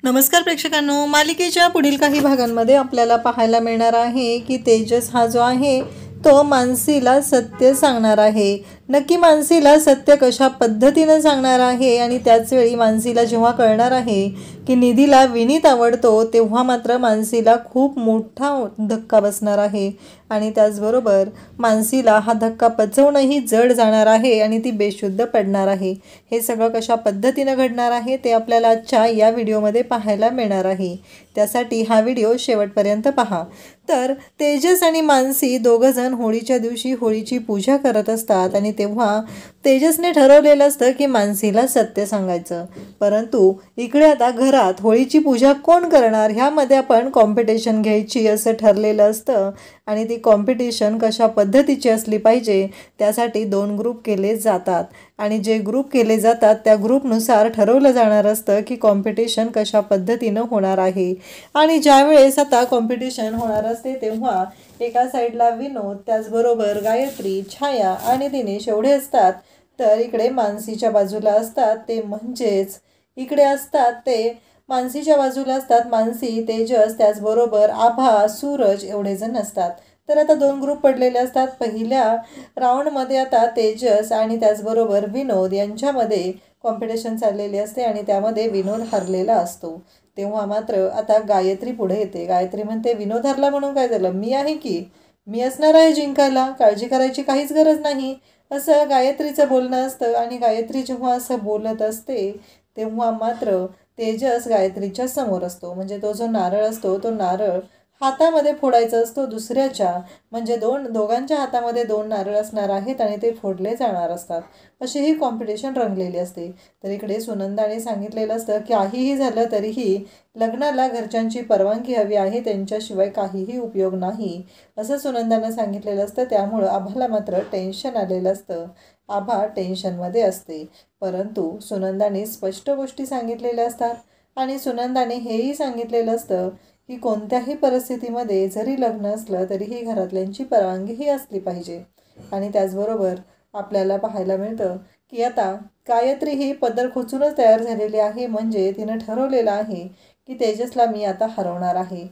नमस्कार प्रेक्षकांनो, मालिकेच्या पुढील काही भागांमध्ये आपल्याला पाहायला मिळणार आहे की तेजस हा जो आहे तो मानसीला सत्य सांगणार आहे। नक्की मानसीला सत्य कशा पद्धतीने सांगणार आहे आणि त्याच वेळी मानसीला जेव्हा कळणार आहे की निधीला विनीत आवडतो तेव्हा मात्र मानसीला खूप मोठा धक्का बसणार आहे आणि त्याचबरोबर मानसीला हा धक्का पचवणंही जड जाणार आहे आणि ती बेशुद्ध पडणार आहे। हे सगळं कशा पद्धतीने घडणार आहे ते आपल्याला आजच्या या व्हिडिओमध्ये पाहायला मिळणार आहे। त्यासाठी हा व्हिडिओ शेवटपर्यंत पहा। तर तेजस आणि मानसी दोघं जण होळीच्या दिवशी होळीची पूजा करत असतात आणि तेव्हा तेजसने ठरवलेलं असतं की मानसीला सत्य सांगायचं, परंतु इकडे आता घरात होळीची पूजा कोण करणार ह्यामध्ये आपण कॉम्पिटिशन घ्यायची असं ठरलेलं असतं आणि ती कॉम्पिटिशन कशा पद्धतीची असली पाहिजे त्यासाठी 2 ग्रुप केले जातात आणि जे ग्रुप केले जातात त्या ग्रुपनुसार ठरवलं जाणार असतं की कॉम्पिटिशन कशा पद्धतीनं होणार आहे। आणि ज्यावेळेस आता कॉम्पिटिशन होणार असते तेव्हा एका साईडला विनोद, त्याचबरोबर गायत्री, छाया आणि दिनेश एवढे असतात, तर इकडे मानसीच्या बाजूला असतात ते म्हणजेच इकडे असतात ते मानसीच्या बाजूला असतात मानसी, तेजस, त्याचबरोबर आभा, सूरज एवढे जण असतात। तर आता 2 ग्रुप पडलेले असतात। पहिल्या राऊंडमध्ये आता तेजस आणि त्याचबरोबर विनोद यांच्यामध्ये कॉम्पिटिशन चाललेली असते आणि त्यामध्ये विनोद हरलेला असतो। तेव्हा मात्र आता गायत्री पुढे येते। गायत्री म्हणते, विनोद हरला म्हणून काय झालं, मी आहे की, मी असणार आहे जिंकायला, काळजी करायची काहीच गरज नाही, असं गायत्रीचं बोलणं असतं। आणि गायत्री जेव्हा असं बोलत असते तेव्हा मात्र तेजस गायत्रीच्या समोर असतो, म्हणजे तो जो नारळ असतो तो नारळ हातामध्ये फोडायचा असतो दुसऱ्याच्या, म्हणजे दोघांच्या हातामध्ये 2 नारळ असणार आहेत आणि ते फोडले जाणार असतात। अशी ही कॉम्पिटिशन रंगलेली असते। तर इकडे सुनंदाने सांगितलेलं असतं की काहीही झालं तरीही लग्नाला घरच्यांची परवानगी हवी आहे, त्यांच्याशिवाय काहीही उपयोग नाही असं सुनंदानं सांगितलेलं असतं। त्यामुळं आभाला मात्र टेन्शन आलेलं असतं, आभा टेन्शनमध्ये असते, परंतु सुनंदाने स्पष्ट गोष्टी सांगितलेल्या असतात आणि सुनंदाने हेही सांगितलेलं असतं की कोणत्याही परिस्थितीमध्ये जरी लग्न असलं तरीही घरातल्यांची परवानगीही असली पाहिजे। आणि त्याचबरोबर आपल्याला पाहायला मिळतं की आता गायत्री ही पदर खोचूनच तयार झालेली आहे, म्हणजे तिनं ठरवलेलं आहे की तेजसला मी आता हरवणार आहे।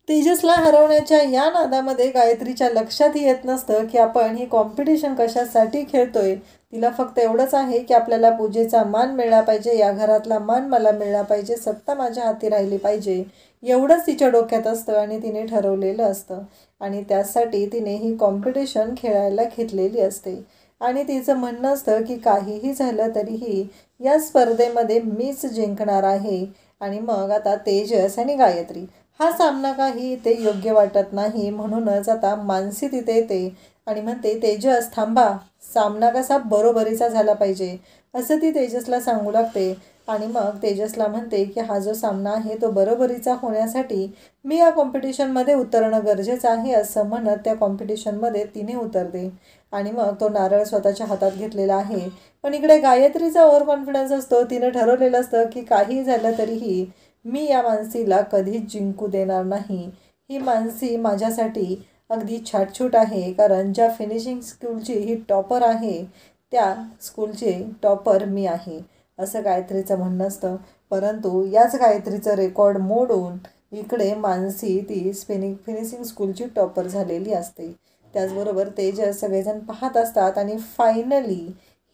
तेजसला हरवण्याच्या या नादामध्ये गायत्रीच्या लक्षातही येत नसतं की आपण ही कॉम्पिटिशन कशासाठी खेळतोय। तिला फक्त एवढंच आहे की आपल्याला पूजेचा मान मिळला पाहिजे, या घरातला मान मला मिळला पाहिजे, सत्ता माझ्या हाती राहिली पाहिजे, एवढंच तिच्या डोक्यात असतं आणि तिने ठरवलेलं असतं आणि त्यासाठी तिने ही कॉम्पिटिशन खेळायला घेतलेली असते। आणि तिचं म्हणणं असतं की काहीही झालं तरीही या स्पर्धेमध्ये मीच जिंकणार आहे। आणि मग आता तेजस आणि गायत्री हा सामना काही ते योग्य वाटत नाही, म्हणूनच आता मानसी तिथे येते आणि म्हणते, तेजस थांबा, सामना कसा बरोबरीचा झाला पाहिजे असं ती तेजसला सांगू लागते। आणि मग तेजसला म्हणते की हा जो सामना आहे तो बरोबरीचा होण्यासाठी मी या कॉम्पिटिशनमध्ये उतरणं गरजेचं आहे असं म्हणत त्या कॉम्पिटिशनमध्ये तिने उतरते आणि मग तो नारळ स्वतःच्या हातात घेतलेला आहे। पण इकडे गायत्रीचा ओव्हर कॉन्फिडन्स असतो, तिनं ठरवलेलं असतं की काही झालं तरीही मी या मानसीला कधीच जिंकू देणार नाही, ही मानसी माझ्यासाठी अगदी छाटछूट आहे, कारण ज्या फिनिशिंग स्कूलची ही टॉपर आहे त्या स्कूलची टॉपर मी आहे असं गायत्रीचं म्हणणं असतं। परंतु याच गायत्रीचं रेकॉर्ड मोडून इकडे मानसी ती फिनिशिंग स्कूलची टॉपर झालेली असते। त्याचबरोबर तेजस सगळेजण पाहत असतात आणि फायनली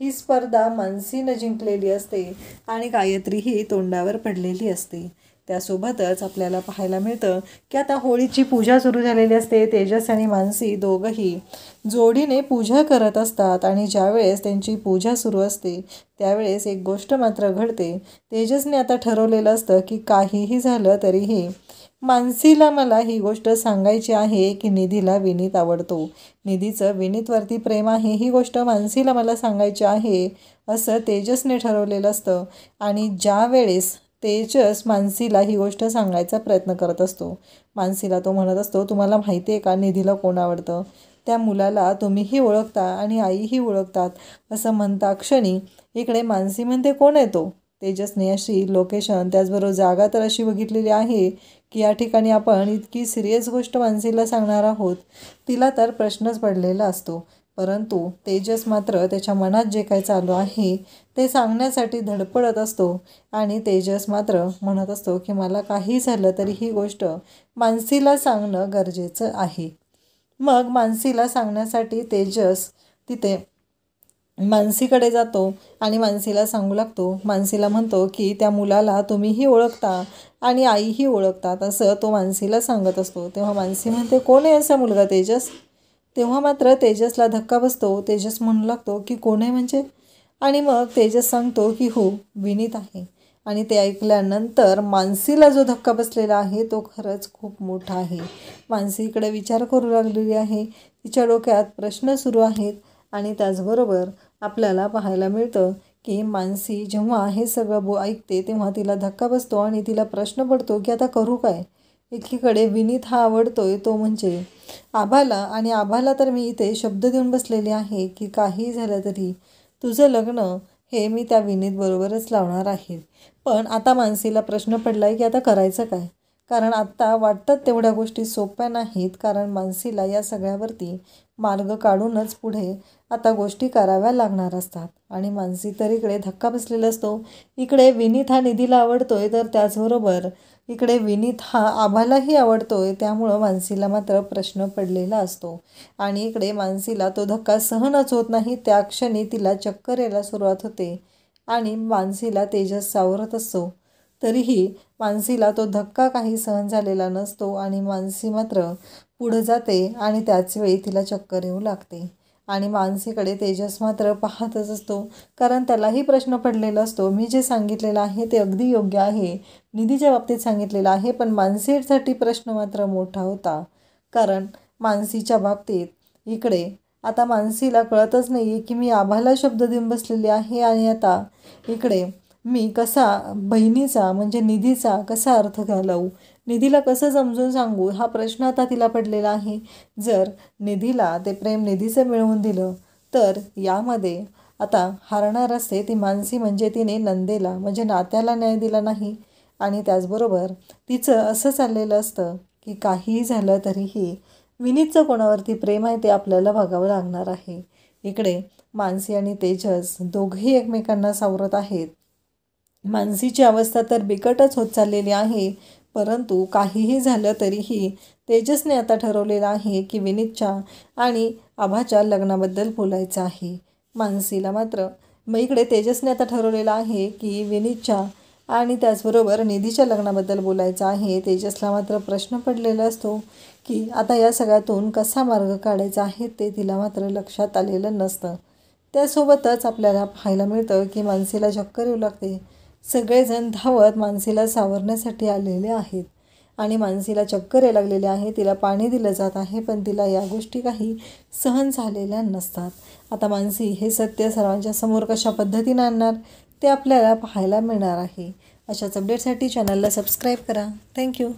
ही स्पर्धा मानसीनं जिंकलेली असते आणि गायत्री ही तोंडावर पडलेली असते। त्यासोबतच आपल्याला पाहायला मिळतं की आता होळीची पूजा सुरू झालेली असते। तेजस आणि मानसी दोघंही जोडीने पूजा करत असतात आणि ज्यावेळेस त्यांची पूजा सुरू असते त्यावेळेस एक गोष्ट मात्र घडते। तेजसने आता ठरवलेलं असतं की काहीही झालं तरीही मानसीला मला ही गोष्ट सांगायची आहे की निधीला विनीत आवडतो, निधीचं विनीतवरती प्रेम आहे, ही गोष्ट मानसीला मला सांगायची आहे असं तेजसने ठरवलेलं असतं। आणि ज्या वेळेस तेजस मानसीला ही गोष्ट सांगायचा प्रयत्न करत असतो, मानसीला तो म्हणत असतो, तुम्हाला माहिती आहे का निधीला कोण आवडतं, त्या मुलाला तुम्हीही ओळखता आणि आईही ओळखतात असं म्हणता क्षणी इकडे मानसी म्हणते, कोण आहे तो? तेजसने अशी लोकेशन त्याचबरोबर जागा तर अशी बघितलेली आहे की या ठिकाणी आपण इतकी सिरियस गोष्ट मानसीला सांगणार आहोत, तिला तर प्रश्नच पडलेला असतो। परंतु तेजस मात्र त्याच्या मनात जे काही चालू आहे ते सांगण्यासाठी धडपडत असतो आणि तेजस मात्र म्हणत असतो की मला काही झालं तरी ही गोष्ट मानसीला सांगणं गरजेचं आहे. मग मानसीला सांगण्यासाठी तेजस तिथे मानसीकडे जातो आणि मानसीला सांगू लागतो. मानसीला म्हणतो की त्या मुलाला तुम्हीही ओळखता आणि आईही ओळखतात असं तो मानसीला सांगत असतो. तेव्हा मानसी म्हणते कोण आहे असा मुलगा तेजस? तेव्हा मात्र तेजसला धक्का बसतो. तेजस म्हणू लागतो की कोण आहे म्हणजे? आणि मग तेजस सांगतो की हो विनीत आहे. आणि ते ऐकल्यानंतर मानसीला जो धक्का बसलेला आहे तो खरंच खूप मोठा आहे. मानसी इकडे विचार करू लागलेली आहे. तिच्या डोक्यात प्रश्न सुरू आहेत आणि त्याचबरोबर आपल्याला पाहायला मिळतं की मानसी जेव्हा हे सगळं ऐकते तेव्हा तिला धक्का बसतो आणि तिला प्रश्न पडतो की आता करू काय? एकीकडे विनीत हा आवडतोय तो म्हणजे आभाला, आणि आभाला तर मी इथे शब्द देऊन बसलेले आहे की काही झालं तरी तुझं लग्न हे मी त्या विनीतबरोबरच लावणार आहे. पण आता मानसीला प्रश्न पडला आहे की आता करायचं काय? कारण आत्ता वाटतात तेवढ्या गोष्टी सोप्या नाहीत, कारण मानसीला या सगळ्यावरती मार्ग काढूनच पुढे आता गोष्टी कराव्या लागणार असतात. आणि मानसी तर इकडे धक्का बसलेला असतो. इकडे विनीत हा निधीला आवडतोय तर त्याचबरोबर इकडे विनीत हा आभालाही आवडतोय. त्यामुळं मानसीला मात्र प्रश्न पडलेला असतो आणि इकडे मानसीला तो धक्का सहनच होत नाही. त्या क्षणी तिला चक्कर यायला सुरुवात होते आणि मानसीला तेजस सावरत असतो. तरीही मानसीला तो धक्का काही सहन झालेला नसतो आणि मानसी मात्र पुढं जाते आणि त्याचवेळी तिला चक्कर येऊ लागते. आणि मानसीकडे तेजस मात्र पाहतच असतो, कारण त्यालाही प्रश्न पडलेला असतो. मी जे सांगितलेलं आहे ते अगदी योग्य आहे, निधीच्या बाबतीत सांगितलेलं आहे, पण मानसीसाठी प्रश्न मात्र मोठा होता. कारण मानसीच्या बाबतीत इकडे आता मानसीला कळतच नाही आहे की मी आभाला शब्द देऊन बसलेली आहे आणि आता इकडे मी कसा बहिणीचा म्हणजे निधीचा कसा अर्थ घालवू, निधीला कसं समजून सांगू, हा प्रश्न आता तिला पडलेला आहे. जर निधीला ते प्रेम निधीचं मिळवून दिलं तर यामध्ये आता हारणार असते ती मानसी, म्हणजे तिने नंदेला म्हणजे नात्याला न्याय दिला नाही. आणि त्याचबरोबर तिचं असं चाललेलं असतं की काहीही झालं तरीही विनीतचं कोणावरती प्रेम आहे ते आपल्याला बघावं लागणार आहे. इकडे मानसी आणि तेजस दोघेही एकमेकांना सावरत आहेत. मानसीची अवस्था तर बिकटच होत चाललेली आहे, परंतु काहीही झालं तरीही तेजसने आता ठरवलेलं आहे की विनीतच्या आणि आभाच्या लग्नाबद्दल बोलायचं आहे. मानसीला मात्र मग इकडे तेजसने आता ठरवलेलं आहे की विनीतच्या आणि त्याचबरोबर निधीच्या लग्नाबद्दल बोलायचं आहे. तेजसला मात्र प्रश्न पडलेला असतो की आता या सगळ्यातून कसा मार्ग काढायचा आहे ते तिला मात्र लक्षात आलेलं नसतं. त्यासोबतच आपल्याला पाहायला मिळतं की मानसीला चक्कर येऊ लागते. सगळेजण धावत मानसीला सावरण्यासाठी आलेले आहेत आणि मानसीला चक्कर यायला लागलेले आहे. तिला पाणी दिलं जात आहे, पण तिला या गोष्टी काही सहन झालेल्या नसतात. आता मानसी हे सत्य सर्वांच्या समोर कशा पद्धतीने आणणार ते आपल्याला पाहायला मिळणार आहे. अशाच अपडेटसाठी चॅनलला सबस्क्राईब करा. थँक्यू.